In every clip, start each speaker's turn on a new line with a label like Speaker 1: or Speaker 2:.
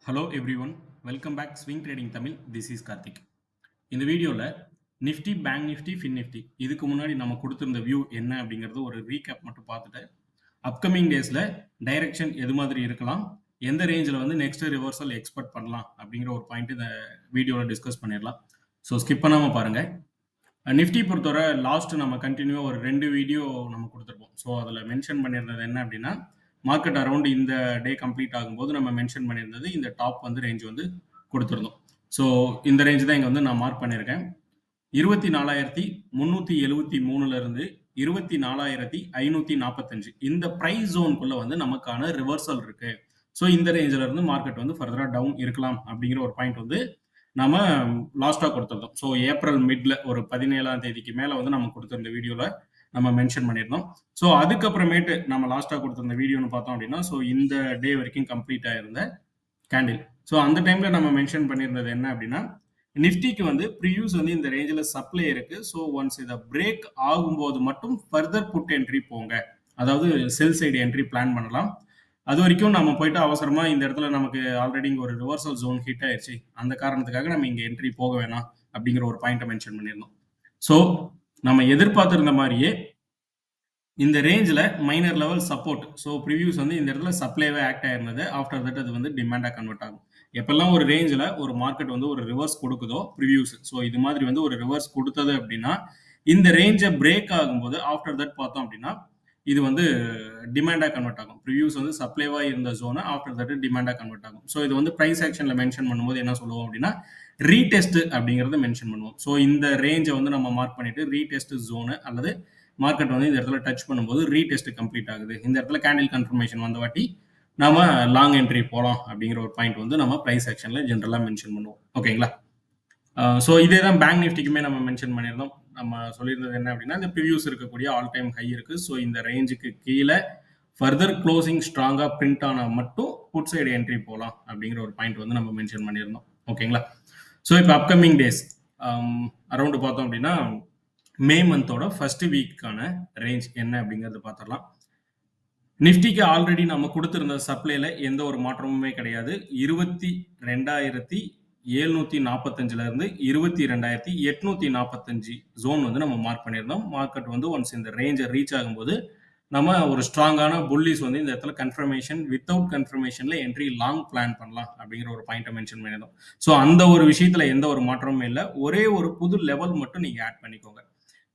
Speaker 1: Hello everyone, welcome back swing trading Tamil. This is Karthik. இந்த வீடியோவில் Nifty, bank Nifty, fin Nifty இதுக்கு முன்னாடி நம்ம கொடுத்துருந்த வியூ என்ன அப்படிங்கிறது ஒரு ரீகேப் மட்டும் பார்த்துட்டு அப்கமிங் டேஸில் டைரக்ஷன் எது மாதிரி இருக்கலாம், எந்த ரேஞ்சில் வந்து நெக்ஸ்ட் ரிவர்சல் எக்ஸ்பெக்ட் பண்ணலாம் அப்படிங்கிற ஒரு பாயிண்ட் இந்த வீடியோவில் டிஸ்கஸ் பண்ணிடலாம். ஸோ ஸ்கிப் பண்ணாமல் பாருங்கள். நிஃப்டி பொறுத்தவரை லாஸ்ட் நம்ம கண்டினியூவாக ஒரு 2 வீடியோ நம்ம கொடுத்துருப்போம். ஸோ அதில் மென்ஷன் பண்ணியிருந்தது என்ன அப்படின்னா, மார்க்கெட் அரௌண்ட் இந்த டே கம்ப்ளீட் ஆகும்போது நம்ம மென்ஷன் பண்ணியிருந்தது இந்த டாப் வந்து ரேஞ்ச் வந்து கொடுத்துருந்தோம். ஸோ இந்த ரேஞ்ச் தான் இங்கே வந்து நான் மார்க் பண்ணியிருக்கேன். 24,373 இருந்து 24,545 இந்த ப்ரைஸ் ஜோனுக்குள்ள வந்து நமக்கான ரிவர்சல் இருக்கு. ஸோ இந்த ரேஞ்சில இருந்து மார்க்கெட் வந்து ஃபர்தரா டவுன் இருக்கலாம் அப்படிங்கிற ஒரு பாயிண்ட் வந்து நம்ம லாஸ்டா கொடுத்துருந்தோம். ஸோ ஏப்ரல் மிட்ல ஒரு 17ஆம் தேதிக்கு மேல வந்து நம்ம கொடுத்திருந்த வீடியோல நம்ம மென்ஷன் பண்ணியிருந்தோம். ஸோ அதுக்கப்புறமேட்டு நம்ம லாஸ்டா கொடுத்திருந்த வீடியோன்னு பார்த்தோம் அப்படின்னா, ஸோ இந்த டே வரைக்கும் கம்ப்ளீட் ஆயிருந்த கேண்டில். ஸோ அந்த டைம்ல நம்ம மென்ஷன் பண்ணியிருந்தது என்ன அப்படின்னா, நிஃப்டிக்கு வந்து ப்ரீவியூஸ் வந்து இந்த ரேஞ்சில் சப்ளை இருக்கு. ஸோ ஒன்ஸ் இதை பிரேக் ஆகும்போது மட்டும் ஃபர்தர் புட் என்ட்ரி போங்க, அதாவது செல் சைடு என்ட்ரி பிளான் பண்ணலாம். அது வரைக்கும் நம்ம போயிட்டு அவசரமா இந்த இடத்துல நமக்கு ஆல்ரெடி இங்கே ஒரு ரிவர்சல் ஜோன் ஹிட் ஆயிடுச்சு, அந்த காரணத்துக்காக நம்ம இங்கே என்ட்ரி போக வேணாம் அப்படிங்கிற ஒரு பாயிண்ட்டை மென்ஷன் பண்ணியிருந்தோம். ஸோ நம்ம எதிர்பார்த்திருந்த மாதிரியே இந்த ரேஞ்சில் minor level support. So previous வந்து இந்த இடத்துல சப்ளைவே ஆக்ட் ஆயிருந்தது. ஆஃப்டர் தட் அது வந்து டிமாண்டாக கன்வெர்ட் ஆகும். எப்பெல்லாம் ஒரு ரேஞ்சில் ஒரு மார்க்கெட் வந்து ஒரு ரிவர்ஸ் கொடுக்குதோ ப்ரிவியூஸ், ஸோ இது மாதிரி வந்து ஒரு ரிவர்ஸ் கொடுத்தது அப்படின்னா இந்த ரேஞ்சை பிரேக் ஆகும்போது ஆஃப்டர் தட் பார்த்தோம் அப்படின்னா இது வந்து டிமாண்டாக கன்வெர்ட் ஆகும். ப்ரிவியூஸ் வந்து சப்ளைவாக இருந்த ஜோனை ஆஃப்டர் தட் டிமாண்டாக கன்வெர்ட் ஆகும். ஸோ இது வந்து ப்ரைஸ் ஆக்ஷனில் மென்ஷன் பண்ணும்போது என்ன சொல்லுவோம் அப்படின்னா ரீடெஸ்ட் அப்படிங்கிறத மென்ஷன் பண்ணுவோம். ஸோ இந்த ரேஞ்சை வந்து நம்ம மார்க் பண்ணிட்டு ரீடெஸ்ட் ஜோனு அல்லது மார்க்கெட் வந்து இந்த இடத்துல டச் பண்ணும்போது ரீடெஸ்ட் கம்ப்ளீட் ஆகுது, இந்த இடத்துல கேண்டில் கன்ஃபர்மேஷன் வந்த வாட்டி நம்ம லாங் என்ட்ரி போகலாம் அப்படிங்கிற ஒரு பாயிண்ட் வந்து நம்ம ப்ரைஸ் ஆக்ஷனில் ஜென்ரலாக மென்ஷன் பண்ணுவோம். ஓகேங்களா? ஸோ இதே தான் பேங்க் நிஃப்டிக்குமே நம்ம மென்ஷன் பண்ணியிருந்தோம். நம்ம சொல்லியிருந்தது என்ன அப்படின்னா, இந்த ப்ரிவியூஸ் இருக்கக்கூடிய ஆல் டைம் ஹை இருக்கு. ஸோ இந்த ரேஞ்சுக்கு கீழே ஃபர்தர் க்ளோசிங் ஸ்ட்ராங்காக பிரிண்ட் ஆனால் மட்டும் புட் சைடு என்ட்ரி போகலாம் அப்படிங்கிற ஒரு பாயிண்ட் வந்து நம்ம மென்ஷன் பண்ணியிருந்தோம். ஓகேங்களா? ஸோ இப்போ அப்கமிங் டேஸ் அரௌண்டு பார்த்தோம் அப்படின்னா மே மந்தோட ஃபர்ஸ்ட் வீக்கான ரேஞ்ச் என்ன அப்படிங்கிறது பார்த்துடலாம். நிஃப்டிக்கு ஆல்ரெடி நம்ம கொடுத்துருந்த சப்ளைல எந்த ஒரு மாற்றமுமே கிடையாது. 22,745 இருந்து 22,845 ஜோன் வந்து நம்ம மார்க் பண்ணியிருந்தோம். மார்க்கெட் வந்து ஒன்ஸ் இந்த ரேஞ்சை ரீச் ஆகும்போது நம்ம ஒரு ஸ்ட்ராங்கான புல்லிஸ் வந்து இந்த இடத்துல கன்ஃபர்மேஷன் வித்தவுட் கன்ஃபர்மேஷன்ல என்ட்ரி லாங் பிளான் பண்ணலாம் அப்படிங்கிற ஒரு பாயிண்ட்டை மென்ஷன் பண்ணியிருந்தோம். ஸோ அந்த ஒரு விஷயத்துல எந்த ஒரு மாற்றமும் இல்லை. ஒரே ஒரு புது லெவல் மட்டும் நீங்க ஆட் பண்ணிக்கோங்க,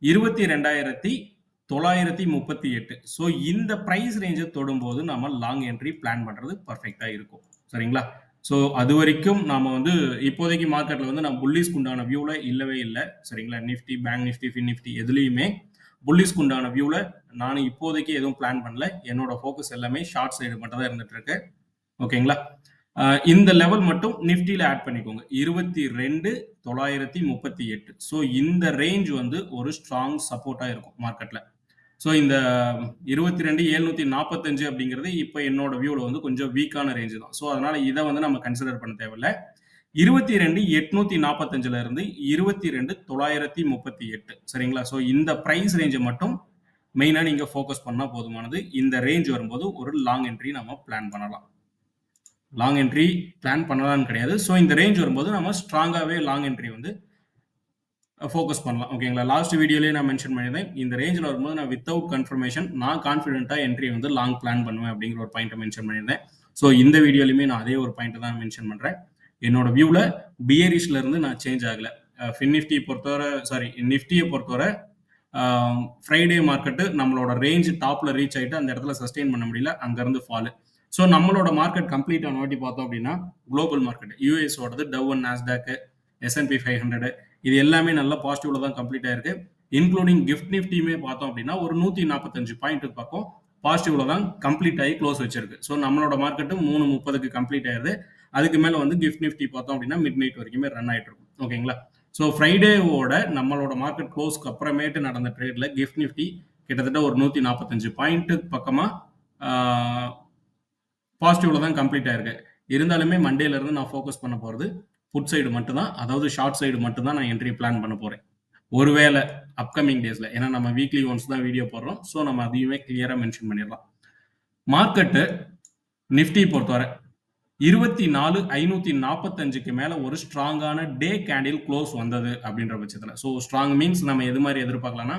Speaker 1: 22,938. ஸோ இந்த ப்ரைஸ் ரேஞ்சை தொடும்போது நம்ம லாங் என்ட்ரி பிளான் பண்றது பர்ஃபெக்டா இருக்கும். சரிங்களா? ஸோ அது வரைக்கும் நாம வந்து இப்போதைக்கு மார்க்கெட்ல வந்து நம்ம புல்லிஸ்க்கு உண்டான வியூல இல்லவே இல்லை. சரிங்களா? Nifty, bank Nifty, fin Nifty எதுலையுமே புல்லிஸ்க்கு உண்டான வியூல நான் இப்போதைக்கு எதுவும் பிளான் பண்ணல. என்னோட ஃபோக்கஸ் எல்லாமே ஷார்ட் சைடு மட்டும் தான் இருந்துட்டு இருக்கு. ஓகேங்களா? இந்த லெவல் மட்டும் நிஃப்டியில் ஆட் பண்ணிக்கோங்க, 22,938. ஸோ இந்த ரேஞ்ச் வந்து ஒரு ஸ்ட்ராங் சப்போர்ட்டாக இருக்கும் மார்க்கெட்டில். ஸோ இந்த 22,745 அப்படிங்கிறது இப்போ என்னோட வியூவில் வந்து கொஞ்சம் வீக்கான ரேஞ்சு தான். ஸோ அதனால இதை வந்து நம்ம கன்சிடர் பண்ண தேவையில்லை. 22,845 இருந்து 22,938. சரிங்களா? ஸோ இந்த ப்ரைஸ் ரேஞ்சை மட்டும் மெயினாக நீங்கள் ஃபோக்கஸ் பண்ணால் போதுமானது. இந்த ரேஞ்ச் வரும்போது ஒரு லாங் என்ட்ரி நம்ம பிளான் பண்ணலாம். லாங் என்ட்ரி பிளான் பண்ணலாம்னு கிடையாது. ஸோ இந்த ரேஞ்ச் வரும்போது நம்ம ஸ்ட்ராங்காகவே லாங் என்ட்ரி வந்து ஃபோக்கஸ் பண்ணலாம். ஓகேங்களா? லாஸ்ட் வீடியோலேயே நான் மென்ஷன் பண்ணியிருந்தேன், இந்த ரேஞ்சில் வரும்போது நான் வித்தவுட் கன்ஃபர்மேஷன் நான் கான்ஃபிடென்ட்டாக என்ட்ரி வந்து லாங் பிளான் பண்ணுவேன் அப்படிங்கிற ஒரு பாயிண்ட்டை மென்ஷன் பண்ணியிருந்தேன். ஸோ இந்த வீடியோலையுமே நான் அதே ஒரு பாயிண்ட்டை தான் மென்ஷன் பண்ணுறேன். என்னோட வியூவில் பியரிஷ்ல இருந்து நான் சேஞ்ச் ஆகலை. ஃபின் நிஃப்டி பொறுத்தவரை, சாரி நிஃப்டியை பொறுத்தவரை ஃப்ரைடே மார்க்கெட்டு நம்மளோட ரேஞ்ச் டாப்ல ரீச் ஆகிட்டு அந்த இடத்துல சஸ்டெயின் பண்ண முடியல, அங்கேருந்து ஃபாலு. ஸோ நம்மளோட மார்க்கெட் கம்ப்ளீட் ஆன வாட்டி பார்த்தோம் அப்படின்னா குளோபல் மார்க்கெட் யூஎஸோடது டவ் அண்ட் நாஸ்டாக், S&P 500 இது எல்லாமே நல்ல பாசிட்டிவ்ல தான் கம்ப்ளீட் ஆயிருக்கு. இன்க்ளூடிங் கிஃப்ட் நிஃப்டியுமே பார்த்தோம் அப்படின்னா ஒரு 145 பாயிண்ட்டுக்கு பக்கம் பாசிட்டிவ்ல தான் கம்ப்ளீட் ஆகி க்ளோஸ் வச்சிருக்கு. ஸோ நம்மளோட மார்க்கெட்டு 3:30க்கு கம்ப்ளீட் ஆயிருது. அதுக்கு மேலே வந்து கிஃப்ட் நிஃப்டி பார்த்தோம் அப்படின்னா மிட் நைட் வரைக்குமே ரன் ஆயிட்டு இருக்கும். ஓகேங்களா? ஸோ ஃப்ரைடேவோட நம்மளோட மார்க்கெட் க்ளோஸ்க்கு அப்புறமேட்டு நடந்த ட்ரேட்ல கிஃப்ட் நிஃப்டி கிட்டத்தட்ட ஒரு 145 பாயிண்ட்டுக்கு பக்கமாக பாசிட்டிவ்ல தான் கம்ப்ளீட் ஆயிருக்கு. இருந்தாலுமே மண்டேல இருந்து நான் ஃபோக்கஸ் பண்ண போகிறது புட் சைடு மட்டும்தான், அதாவது ஷார்ட் சைடு மட்டும்தான் நான் என்ட்ரி பிளான் பண்ண போகிறேன். ஒருவேளை அப்கமிங் டேஸில், ஏன்னா நம்ம வீக்லி ஒன்ஸ் தான் வீடியோ போடுறோம், ஸோ நம்ம அதையுமே கிளியராக மென்ஷன் பண்ணிடலாம். மார்க்கெட்டு நிஃப்டி பொறுத்தவரை 24,545க்கு மேல ஒரு ஸ்ட்ராங்கான டே கேண்டில் க்ளோஸ் வந்தது அப்படின்ற பட்சத்துல. ஸோ ஸ்ட்ராங் மீன்ஸ் நம்ம எது மாரி எதிர்பார்க்கலாம்னா,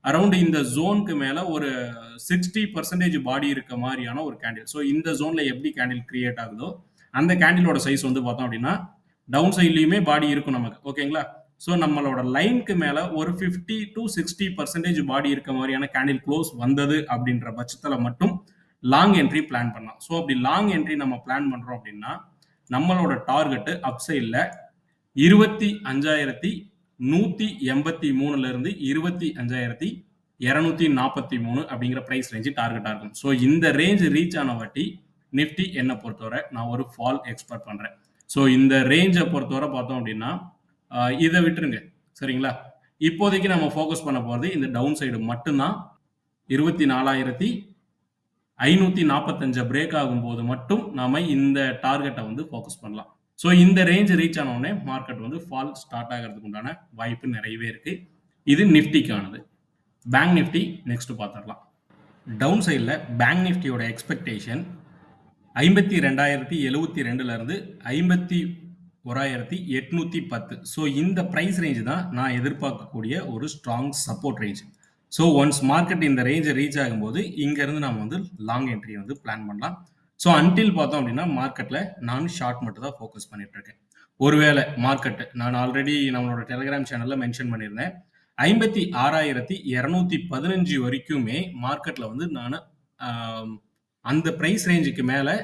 Speaker 1: அரவுண்ட் இந்த ஜோனுக்கு மேல ஒரு 60% பாடி இருக்க மாரியான ஒரு கேண்டில். ஸோ இந்த ஜோன்ல எப்படி கேண்டில் கிரியேட் ஆகுதோ, அந்த கேண்டிலோட சைஸ் வந்து பார்த்தோம் அப்படின்னா, டவுன் சைட்லயுமே பாடி இருக்கும் நமக்கு. ஓகேங்களா? ஸோ நம்மளோட லைன்க்கு மேல ஒரு 50-60% பாடி இருக்க மாரியான கேண்டில் க்ளோஸ் வந்தது அப்படின்ற பட்சத்துல மட்டும் லாங் என்ட்ரி பிளான் பண்ணலாம். ஸோ அப்படி லாங் என்ட்ரி நம்ம பிளான் பண்றோம் அப்படின்னா, நம்மளோட டார்கெட் அப்சைட்ல 25,183ல இருந்து 25,243 அப்படிங்கிற பிரைஸ் ரேஞ்ச் டார்கெட்டா இருக்கும். ஸோ இந்த ரேஞ்ச் ரீச் ஆன வாட்டி நிஃப்டி என்ன பொறுத்தவரை நான் ஒரு ஃபால் எக்ஸ்பெக்ட் பண்றேன். ஸோ இந்த ரேஞ்சை பொறுத்தவரை பார்த்தோம் அப்படின்னா, இதை விட்டுருங்க. சரிங்களா? இப்போதைக்கு நம்ம ஃபோக்கஸ் பண்ண போறது இந்த டவுன் சைடு மட்டும்தான். 24,545 பிரேக் ஆகும்போது மட்டும் நாம இந்த டார்கெட்டை வந்து ஃபோக்கஸ் பண்ணலாம். ஸோ இந்த ரேஞ்ச் ரீச் ஆன உடனே மார்க்கெட் வந்து ஃபால் ஸ்டார்ட் ஆகிறதுக்கு உண்டான வாய்ப்பு நிறையவே இருக்கு. இது நிஃப்டிக்கானது. பேங்க் நிஃப்டி நெக்ஸ்ட் பார்த்துடலாம். டவுன் சைடில் பேங்க் நிஃப்டியோட எக்ஸ்பெக்டேஷன் 52,072ல இருந்து 51,810. ஸோ இந்த பிரைஸ் ரேஞ்ச் தான் நான் எதிர்பார்க்கக்கூடிய ஒரு strong support range. So once market இந்த ரேஞ்சை ரீச் ஆகும்போது இங்கேருந்து நம்ம வந்து லாங் என்ட்ரி வந்து பிளான் பண்ணலாம். ஸோ அன்டில் பார்த்தோம் அப்படின்னா மார்க்கெட்டில் நான் ஷார்ட் மட்டும் தான் ஃபோக்கஸ் பண்ணிட்டு இருக்கேன். ஒருவேளை மார்க்கெட் நான் ஆல்ரெடி நம்மளோட டெலிகிராம் சேனலில் மென்ஷன் பண்ணியிருந்தேன், 56,215 வரைக்குமே மார்க்கெட்டில் வந்து நான் அந்த ப்ரைஸ் ரேஞ்சுக்கு மேலே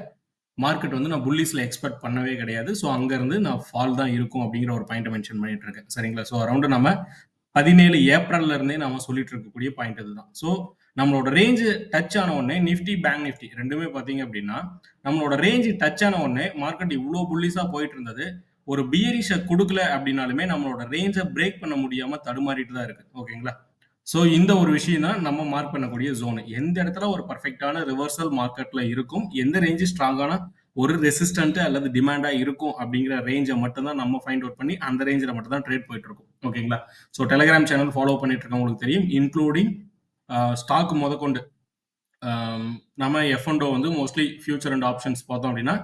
Speaker 1: மார்க்கெட் வந்து நான் புல்லிஸில் எக்ஸ்பெக்ட் பண்ணவே கிடையாது. ஸோ அங்கேருந்து நான் ஃபால் தான் இருக்கும் அப்படிங்கிற ஒரு பாயிண்ட் மென்ஷன் பண்ணிட்டு இருக்கேன். சரிங்களா? ஸோ அரௌண்டு நம்ம 17 ஏப்ரல்ல இருந்தே நாம சொல்லிட்டு இருக்கக்கூடிய பாயிண்ட் இதுதான். ஸோ நம்மளோட ரேஞ்ச் டச் ஆன உடனே நிஃப்டி பேங்க் நிஃப்டி ரெண்டுமே பார்த்தீங்க அப்படின்னா நம்மளோட ரேஞ்ச் டச் ஆன உடனே மார்க்கெட் இவ்வளோ புல்லிஸா போயிட்டு இருந்தது. ஒரு பியரிஷை கொடுக்கல அப்படின்னாலுமே நம்மளோட ரேஞ்சை பிரேக் பண்ண முடியாம தடுமாறிட்டு தான் இருக்கு. ஓகேங்களா? ஸோ இந்த ஒரு விஷயம் தான் நம்ம மார்க் பண்ணக்கூடிய ஜோன். எந்த இடத்துல ஒரு பர்ஃபெக்டான ரிவர்சல் மார்க்கெட்ல இருக்கும், எந்த ரேஞ்சு ஸ்ட்ராங்கான ஒரு ரெசிஸ்டன்ட் அல்லது டிமாண்டா இருக்கும் அப்படிங்கிற ரேஞ்சை மட்டும் தான் நம்ம ஃபைண்ட் அவுட் பண்ணி அந்த ரேஞ்சில் மட்டும் தான் ட்ரேட் போயிட்டு இருக்கும். ஓகேங்களா? ஸோ டெலிகிராம் சேனல் ஃபாலோ பண்ணிட்டு இருக்கவங்களுக்கு தெரியும், இன்க்ளூடிங் ஸ்டாக் முதற்கொண்டு நம்ம F&O வந்து மோஸ்ட்லி ஃபியூச்சர் அண்ட் ஆப்ஷன்ஸ் பார்த்தோம் அப்படின்னா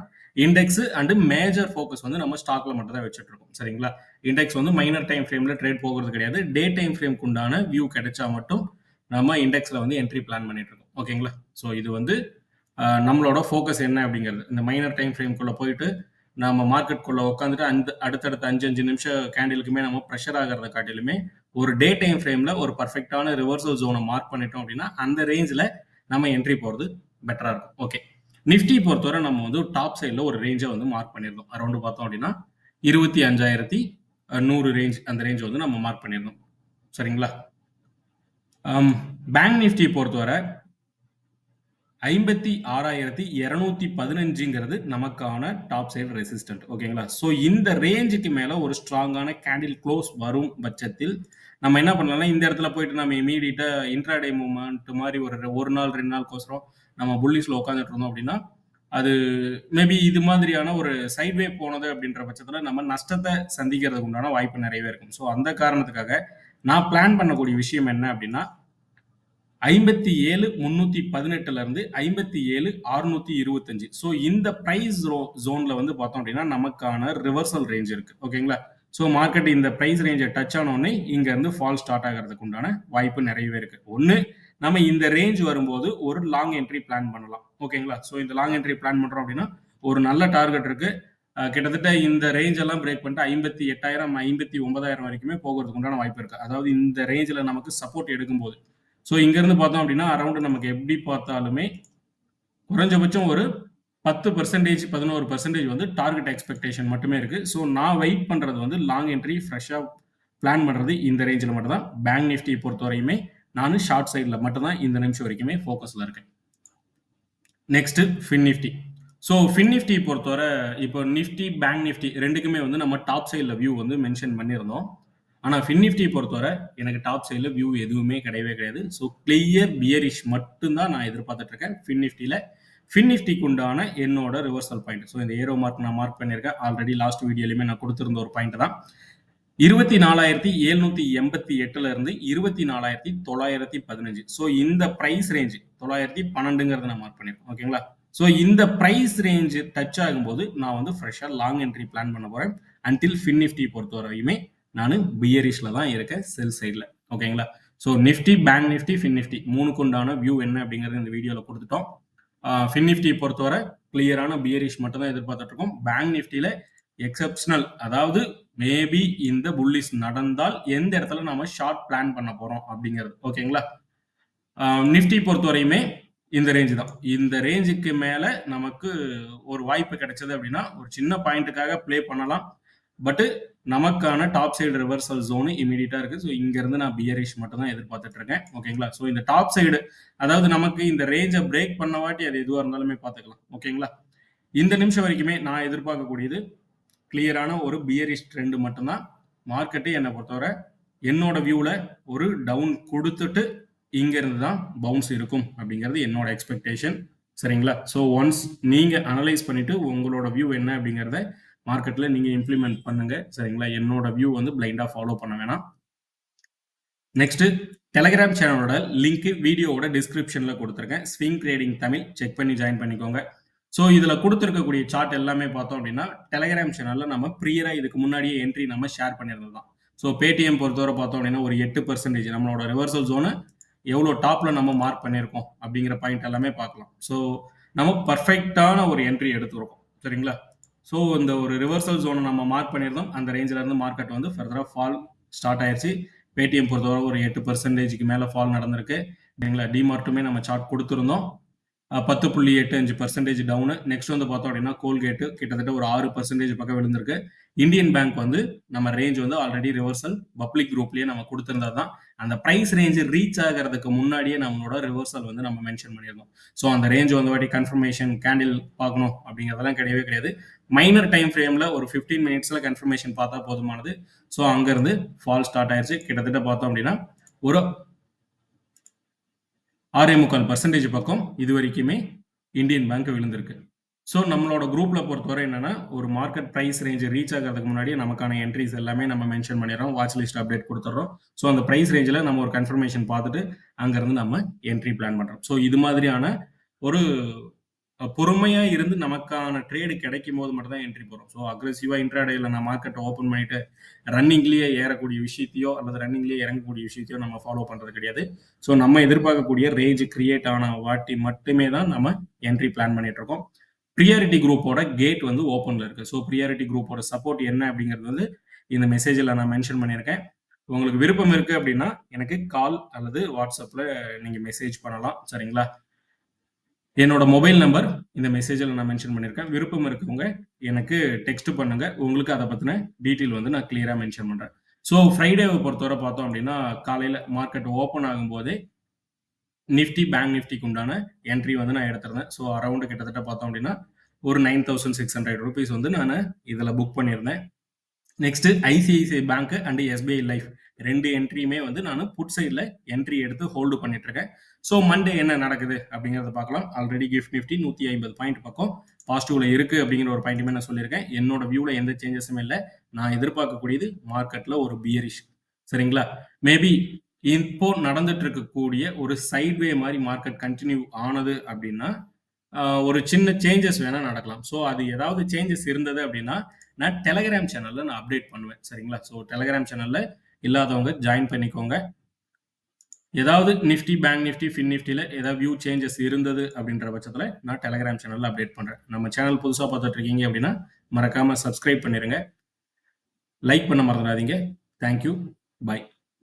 Speaker 1: இண்டெக்ஸ் அண்ட் மேஜர் ஃபோக்கஸ் வந்து நம்ம ஸ்டாக்ல மட்டும் தான் வச்சுட்டு இருக்கோம். சரிங்களா? இண்டெக்ஸ் வந்து மைனர் டைம் ஃப்ரேம்ல ட்ரேட் போகிறது கிடையாது. டே டைம் ஃப்ரேம்க்கு உண்டான வியூ கிடைச்சா மட்டும் நம்ம இண்டெக்ஸ்ல வந்து என்ட்ரி பிளான் பண்ணிட்டு இருக்கோம். ஓகேங்களா? ஸோ இது வந்து நம்மளோட ஃபோக்கஸ் என்ன அப்படிங்கிறது. இந்த மைனர் டைம் ஃப்ரேம்குள்ள போயிட்டு நம்ம மார்க்கெட்குள்ள உட்காந்துட்டு அந்த அடுத்தடுத்த 5 நிமிஷம் கேண்டிலுக்குமே நம்ம ப்ரெஷர் ஆகிறத காட்டிலுமே ஒரு டே டைம் ஃப்ரேம்ல ஒரு பர்ஃபெக்டான ரிவர்சல் ஜோனை மார்க் பண்ணிட்டோம் அப்படின்னா அந்த ரேஞ்சில் நம்ம என்ட்ரி போகிறது பெட்டரா இருக்கும். ஓகே, நிஃப்டி பொறுத்தவரை நம்ம வந்து டாப் சைடில் ஒரு ரேஞ்சை வந்து மார்க் பண்ணியிருந்தோம். அரௌண்டு பார்த்தோம் அப்படின்னா 25,100 ரேஞ்ச், அந்த ரேஞ்ச் வந்து நம்ம மார்க் பண்ணியிருந்தோம். சரிங்களா? பேங்க் நிஃப்டி பொறுத்தவரை 56,215ங்கிறது நமக்கான டாப் சைடு ரெசிஸ்டன்ட். ஓகேங்களா? ஸோ இந்த ரேஞ்சுக்கு மேலே ஒரு ஸ்ட்ராங்கான கேண்டில் க்ளோஸ் வரும் பட்சத்தில் நம்ம என்ன பண்ணலாம்னா இந்த இடத்துல போயிட்டு நம்ம இமீடியட்டாக இன்ட்ராடே மூவ்மெண்ட் மாதிரி ஒரு நாள் 2 நாளுக்கோசரம் நம்ம புல்லிஸில் உட்காந்துட்டு இருந்தோம் அப்படின்னா அது மேபி இது மாதிரியான ஒரு சைட்வே போனது அப்படின்ற பட்சத்தில் நம்ம நஷ்டத்தை சந்திக்கிறதுக்கு உண்டான வாய்ப்பு நிறையவே இருக்கும். ஸோ அந்த காரணத்துக்காக நான் பிளான் பண்ணக்கூடிய விஷயம் என்ன அப்படின்னா 57,318ல இருந்து 57,625. ஸோ இந்த பிரைஸ் ஜோன்ல வந்து பார்த்தோம் அப்படின்னா நமக்கான ரிவர்சல் ரேஞ்ச் இருக்கு. ஓகேங்களா? ஸோ மார்க்கெட் இந்த பிரைஸ் ரேஞ்சை டச் ஆன உடனே இங்க இருந்து ஃபால் ஸ்டார்ட் ஆகிறதுக்கு உண்டான வாய்ப்பு நிறையவே இருக்கு. ஒன்று நம்ம இந்த ரேஞ்ச் வரும்போது ஒரு லாங் என்ட்ரி பிளான் பண்ணலாம். ஓகேங்களா? ஸோ இந்த லாங் என்ட்ரி பிளான் பண்றோம் அப்படின்னா ஒரு நல்ல டார்கெட் இருக்கு. கிட்டத்தட்ட இந்த ரேஞ்ச் எல்லாம் பிரேக் பண்ணிட்டு 58,000 59,000 வரைக்குமே போகிறதுக்கு உண்டான வாய்ப்பு இருக்கு. அதாவது இந்த ரேஞ்சில் நமக்கு சப்போர்ட் எடுக்கும்போது. ஸோ இங்கேருந்து பார்த்தோம் அப்படின்னா அரௌண்டு நமக்கு எப்படி பார்த்தாலுமே குறைஞ்சபட்சம் ஒரு 10%, 11% வந்து டார்கெட் எக்ஸ்பெக்டேஷன் மட்டுமே இருக்கு. ஸோ நான் வெயிட் பண்ணுறது வந்து லாங் என்ட்ரி ஃப்ரெஷ்ஷாக பிளான் பண்ணுறது இந்த ரேஞ்சில் மட்டும் தான். பேங்க் நிஃப்டி பொறுத்தவரையுமே நான் ஷார்ட் சைடில் மட்டும் தான் இந்த நிமிஷம் வரைக்குமே ஃபோக்கஸில் இருக்கேன். Next fin Nifty. So fin Nifty பொறுத்தவரை இப்போ நிஃப்டி பேங்க் நிஃப்டி ரெண்டுக்குமே வந்து நம்ம டாப் சைடில் வியூ வந்து மென்ஷன் பண்ணியிருந்தோம். ஆனால் ஃபின் நிஃப்டி பொறுத்தவரை எனக்கு டாப் சைடில் வியூ எதுவுமே கிடையவே கிடையாது. ஸோ கிளியர் பியரிஷ் மட்டும்தான் நான் எதிர்பார்த்துட்டு இருக்கேன் ஃபின் நிஃப்டியில். ஃபின் நிஃப்டிக்கு உண்டான என்னோட ரிவர்சல் பாயிண்ட், ஸோ இந்த ஏரோ மார்க் நான் மார்க் பண்ணியிருக்கேன். ஆல்ரெடி லாஸ்ட் வீடியோலையுமே நான் கொடுத்துருந்த ஒரு பாயிண்ட் தான். 24,788ல இருந்து 24,915. ஸோ இந்த பிரைஸ் ரேஞ்ச் 912ங்கிறத நான் மார்க் பண்ணியிருக்கேன். ஓகேங்களா? ஸோ இந்த பிரைஸ் ரேஞ்ச் டச் ஆகும்போது நான் வந்து ஃப்ரெஷ்ஷாக லாங் என்ட்ரி பிளான் பண்ண போகிறேன். அன்டில் ஃபின் நிஃப்டி பொறுத்த வரையுமே நான் பியரிஷில் தான் இருக்கேன் செல் சைடில். ஓகேங்களா? So Nifty, bank Nifty, fin Nifty 3க்கு உண்டான வியூ என்ன அப்படிங்கிறது இந்த வீடியோவில் கொடுத்துட்டோம். ஃபின் நிஃப்டி பொறுத்தவரை கிளியரான பியரிஷ் மட்டும் தான் எதிர்பார்த்துட்டு இருக்கோம். பேங்க் நிஃப்டியில் எக்ஸப்ஷனல், அதாவது மேபி இந்த புல்லிஷ் நடந்தால் எந்த இடத்துல நாம ஷார்ட் பிளான் பண்ண போறோம் அப்படிங்கிறது. ஓகேங்களா? நிஃப்டி பொறுத்தவரையுமே இந்த ரேஞ்சு தான். இந்த ரேஞ்சுக்கு மேல நமக்கு ஒரு வாய்ப்பு கிடைச்சது அப்படின்னா ஒரு சின்ன பாயிண்ட்டுக்காக ப்ளே பண்ணலாம். பட் நமக்கான டாப் சைடு ரிவர்சல் ஜோனு இமீடியட்டா இருக்கு. ஸோ இங்க இருந்து நான் பியரிஷ் மட்டும் தான் எதிர்பார்த்துட்டு இருக்கேன். ஓகேங்களா? ஸோ இந்த டாப் சைடு, அதாவது நமக்கு இந்த ரேஞ்சை பிரேக் பண்ண வாட்டி அது எதுவாக இருந்தாலுமே பார்த்துக்கலாம். ஓகேங்களா? இந்த நிமிஷம் வரைக்குமே நான் எதிர்பார்க்கக்கூடியது கிளியரான ஒரு பியரிஷ் ட்ரெண்ட் மட்டும்தான். மார்க்கெட்டு என்னை பொறுத்தவரை என்னோட வியூல ஒரு டவுன் கொடுத்துட்டு இங்க இருந்து தான் பவுன்ஸ் இருக்கும் அப்படிங்கிறது என்னோட எக்ஸ்பெக்டேஷன். சரிங்களா? ஸோ ஒன்ஸ் நீங்க அனலைஸ் பண்ணிட்டு உங்களோட வியூ என்ன அப்படிங்கிறத மார்க்கெட்ல நீங்க இம்ப்ளிமெண்ட் பண்ணுங்க. சரிங்களா? என்னோட வியூ வந்து பிளைண்டா ஃபாலோ பண்ண வேணாம். நெக்ஸ்ட், டெலகிராம் சேனலோட லிங்க் வீடியோவோட டிஸ்கிரிப்ஷன்ல கொடுத்துருக்கேன். ஸ்விங் ட்ரேடிங் தமிழ் செக் பண்ணி ஜாயின் பண்ணிக்கோங்க. ஸோ இதில் கொடுத்துருக்கக்கூடிய சார்ட் எல்லாமே பார்த்தோம் அப்படின்னா டெலகிராம் சேனலில் நம்ம ப்ரியராக இதுக்கு முன்னாடியே என்ட்ரி நம்ம ஷேர் பண்ணியிருந்தது தான். ஸோ பேடிஎம் பொறுத்தவரை பார்த்தோம் அப்படின்னா ஒரு 8% நம்மளோட ரிவர்சல் ஜோனு எவ்வளோ டாப்பில் நம்ம மார்க் பண்ணியிருக்கோம் அப்படிங்கிற பாயிண்ட் எல்லாமே பார்க்கலாம். ஸோ நம்ம பர்ஃபெக்டான ஒரு என்ட்ரி எடுத்துருக்கோம். சரிங்களா? ஸோ இந்த ஒரு ரிவர்சல் ஜோனை நம்ம மார்க் பண்ணியிருந்தோம். அந்த ரேஞ்சில் இருந்து மார்க்கெட் வந்து ஃபர்தராக ஃபால் ஸ்டார்ட் ஆயிடுச்சு. பேடிஎம் பொறுத்தவரை ஒரு 8%க்கு மேலே ஃபால் நடந்திருக்கு. சரிங்களா? டிமார்ட்டுமே நம்ம சார்ட் கொடுத்துருந்தோம். 10.85% டவுனு. நெக்ஸ்ட் வந்து பார்த்தோம் அப்படின்னா கோல்கேட்டு கிட்டத்தட்ட ஒரு 6% பக்கம் விழுந்திருக்கு. இந்தியன் பேங்க் வந்து நம்ம ரேஞ்ச் வந்து ஆல்ரெடி ரிவர்சல் பப்ளிக் குரூப்லேயே நம்ம கொடுத்துருந்தது தான். அந்த ப்ரைஸ் ரேஞ்ச் ரீச் ஆகிறதுக்கு முன்னாடியே நம்மளோட ரிவர்சல் வந்து நம்ம மென்ஷன் பண்ணியிருந்தோம். ஸோ அந்த ரேஞ்ச் வந்து வாட்டி கன்ஃபர்மேஷன் கேண்டில் பார்க்கணும் அப்படிங்கிறதெல்லாம் கிடையவே கிடையாது. மைனர் டைம் ஃப்ரேமில் ஒரு 15 மினிட்ஸில் கன்ஃபர்மேஷன் பார்த்தா போதுமானது. ஸோ அங்கேருந்து ஃபால் ஸ்டார்ட் ஆயிடுச்சு. கிட்டத்தட்ட பார்த்தோம் அப்படின்னா ஒரு 6.25% பக்கம் இது வரைக்குமே இந்தியன் பேங்க் விழுந்திருக்கு. ஸோ நம்மளோட குரூப்ல பொறுத்தவரை என்னன்னா ஒரு மார்க்கெட் ப்ரைஸ் ரேஞ்ச் ரீச் ஆகிறதுக்கு முன்னாடியே நமக்கான என்ட்ரிஸ் எல்லாமே நம்ம மென்ஷன் பண்ணிடுறோம். வாட்ச் லிஸ்ட் அப்டேட் கொடுத்துட்றோம். ஸோ அந்த ப்ரைஸ் ரேஞ்சில் நம்ம ஒரு கன்ஃபர்மேஷன் பார்த்துட்டு அங்கேருந்து நம்ம என்ட்ரி பிளான் பண்ணுறோம். ஸோ இது மாதிரியான ஒரு பொறுமையா இருந்து நமக்கான ட்ரேடு கிடைக்கும் போது மட்டும் தான் என்ட்ரி போகிறோம். ஸோ அக்ரெசிவா இன்ட்ராடேல நான் மார்க்கெட்டை ஓப்பன் பண்ணிட்டு ரன்னிங்லேயே ஏறக்கூடிய விஷயத்தையோ அல்லது ரன்னிங்லேயே இறங்கக்கூடிய விஷயத்தையோ நம்ம ஃபாலோ பண்ணுறது கிடையாது. ஸோ நம்ம எதிர்பார்க்கக்கூடிய ரேஞ்ச் கிரியேட் ஆன வாட்டி மட்டுமே தான் நம்ம என்ட்ரி பிளான் பண்ணிட்டு இருக்கோம். ப்ரியாரிட்டி குரூப்போட கேட் வந்து ஓப்பனில் இருக்குது. ஸோ ப்ரியாரிட்டி குரூப்போட சப்போர்ட் என்ன அப்படிங்கிறது வந்து இந்த மெசேஜில் நான் மென்ஷன் பண்ணியிருக்கேன். உங்களுக்கு விருப்பம் இருக்குது அப்படின்னா எனக்கு கால் அல்லது வாட்ஸ்அப்பில் நீங்கள் மெசேஜ் பண்ணலாம். சரிங்களா? என்னோட மொபைல் நம்பர் இந்த மெசேஜில் நான் மென்ஷன் பண்ணியிருக்கேன். விருப்பம் இருக்கவங்க எனக்கு டெக்ஸ்ட் பண்ணுங்க. உங்களுக்கு அதை பற்றின டீட்டெயில் வந்து நான் கிளியராக மென்ஷன் பண்ணுறேன். ஸோ ஃப்ரைடேவை பொறுத்தவரை பார்த்தோம் அப்படின்னா காலையில் மார்க்கெட் ஓப்பன் ஆகும்போதே நிஃப்டி, பேங்க் நிஃப்டிக்கு உண்டான என்ட்ரி வந்து நான் எடுத்திருந்தேன். ஸோ அரௌண்ட் கிட்டத்தட்ட பார்த்தோம் அப்படின்னா ஒரு 9,600 ரூபீஸ் வந்து நான் இதில் புக் பண்ணியிருந்தேன். Next ICICI bank and SBI life 2 என்ட்ரியுமே வந்து நான் புட் சைடில் என்ட்ரி எடுத்து ஹோல்டு பண்ணிட்டு இருக்கேன். ஸோ மண்டே என்ன நடக்குது அப்படிங்கிறத பார்க்கலாம். ஆல்ரெடி கிஃப்ட் நிஃப்டி 150 பாயிண்ட் பக்கம் பாசிட்டிவ்ல இருக்கு அப்படிங்கிற ஒரு பாயிண்ட்டுமே நான் சொல்லியிருக்கேன். என்னோட வியூவில் எந்த சேஞ்சஸுமே இல்லை. நான் எதிர்பார்க்கக்கூடியது மார்க்கெட்டில் ஒரு பியரிஷ். சரிங்களா? மேபி இப்போ நடந்துட்டு இருக்கக்கூடிய ஒரு சைட்வே மாதிரி மார்க்கெட் கண்டினியூ ஆனது அப்படின்னா ஒரு சின்ன சேஞ்சஸ் வேணா நடக்கலாம். ஸோ அது ஏதாவது சேஞ்சஸ் இருந்தது அப்படின்னா நான் டெலகிராம் சேனல்ல நான் அப்டேட் பண்ணுவேன். சரிங்களா? ஸோ டெலகிராம் சேனல்ல இல்லாதவங்க ஜாயின் பண்ணிக்கோங்க. ஏதாவது நிஃப்டி, பேங்க் நிஃப்டி, ஃபின் நிஃப்டியில் ஏதாவது வியூ சேஞ்சஸ் இருந்தது அப்படின்ற பட்சத்தில் நான் டெலகிராம் சேனலில் அப்டேட் பண்ணுறேன். நம்ம சேனல் புதுசாக பார்த்துட்டு இருக்கீங்க அப்படின்னா மறக்காமல் சப்ஸ்கிரைப் பண்ணிடுங்க. லைக் பண்ண மறந்துடாதீங்க. தேங்க்யூ. பாய்.